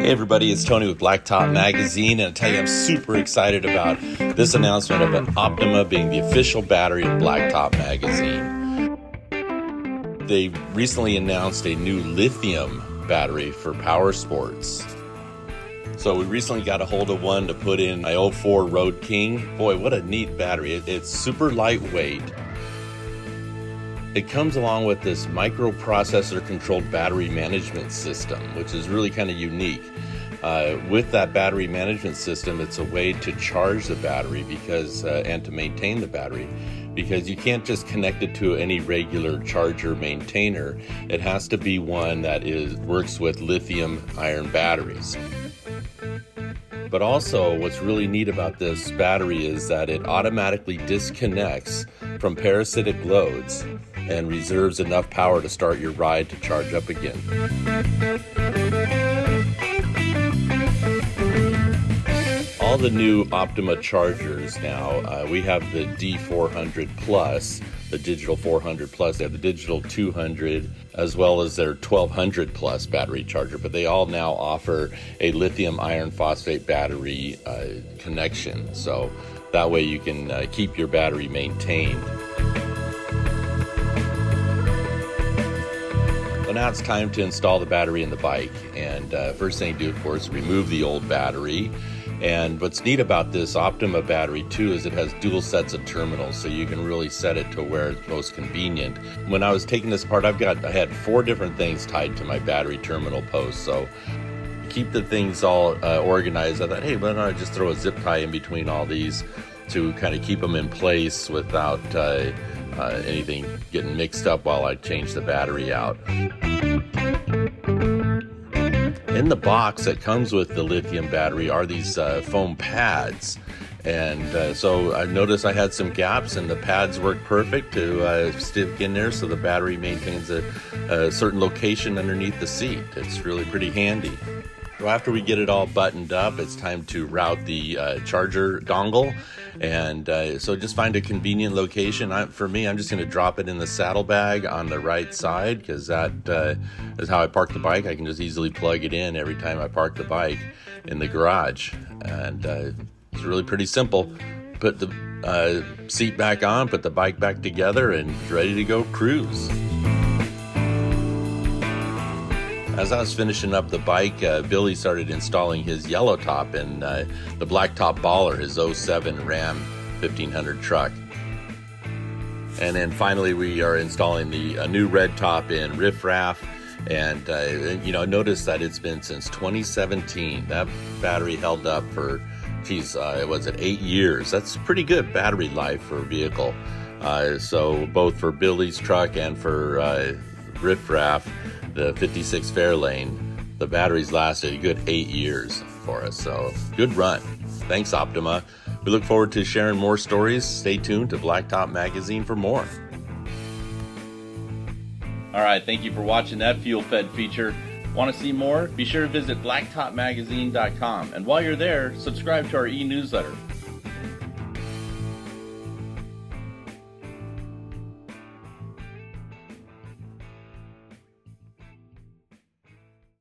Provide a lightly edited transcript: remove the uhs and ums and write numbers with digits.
Hey everybody, it's Tony with Blacktop Magazine, and I tell you, I'm super excited about this announcement of an Optima being the official battery of Blacktop Magazine. They recently announced a new lithium battery for power sports. So we recently got a hold of one to put in my 04 Road King. Boy, what a neat battery. It's super lightweight. It comes along with this microprocessor-controlled battery management system, which is really kind of unique. With that battery management system, it's a way to charge the battery and to maintain the battery, because you can't just connect it to any regular charger maintainer. It has to be one that works with lithium-ion batteries. But also, what's really neat about this battery is that it automatically disconnects from parasitic loads and reserves enough power to start your ride to charge up again. All the new Optima chargers now, we have the D400 Plus, the digital 400 Plus, they have the digital 200, as well as their 1200 Plus battery charger, but they all now offer a lithium iron phosphate battery connection, so that way you can keep your battery maintained. Now it's time to install the battery in the bike, and first thing to do, of course, remove the old battery. And what's neat about this Optima battery too is it has dual sets of terminals, so you can really set it to where it's most convenient. When I was taking this apart, I had 4 different things tied to my battery terminal post, so to keep the things all organized, I thought, hey, why don't I just throw a zip tie in between all these to kind of keep them in place without anything getting mixed up while I change the battery out. In the box that comes with the lithium battery are these foam pads, and so I noticed I had some gaps, and the pads work perfect to stick in there so the battery maintains a certain location underneath the seat. It's really pretty handy. So after we get it all buttoned up, it's time to route the charger dongle, and so just find a convenient location. For me, I'm just going to drop it in the saddlebag on the right side, because that is how I park the bike. I can just easily plug it in every time I park the bike in the garage, and it's really pretty simple. Put the seat back on, put the bike back together, and ready to go cruise. As I was finishing up the bike, Billy started installing his YellowTop in the Blacktop Baller, his 07 Ram 1500 truck. And then finally we are installing the new RedTop in Riff-Raff. And notice that it's been since 2017. That battery held up for, 8 years? That's pretty good battery life for a vehicle. So both for Billy's truck and for Riff-Raff, the 56 Fairlane, the batteries lasted a good 8 years for us, so good run. Thanks, Optima. We look forward to sharing more stories. Stay tuned to Blacktop Magazine for more. All right, thank you for watching that fuel-fed feature. Want to see more? Be sure to visit blacktopmagazine.com, and while you're there, subscribe to our e-newsletter.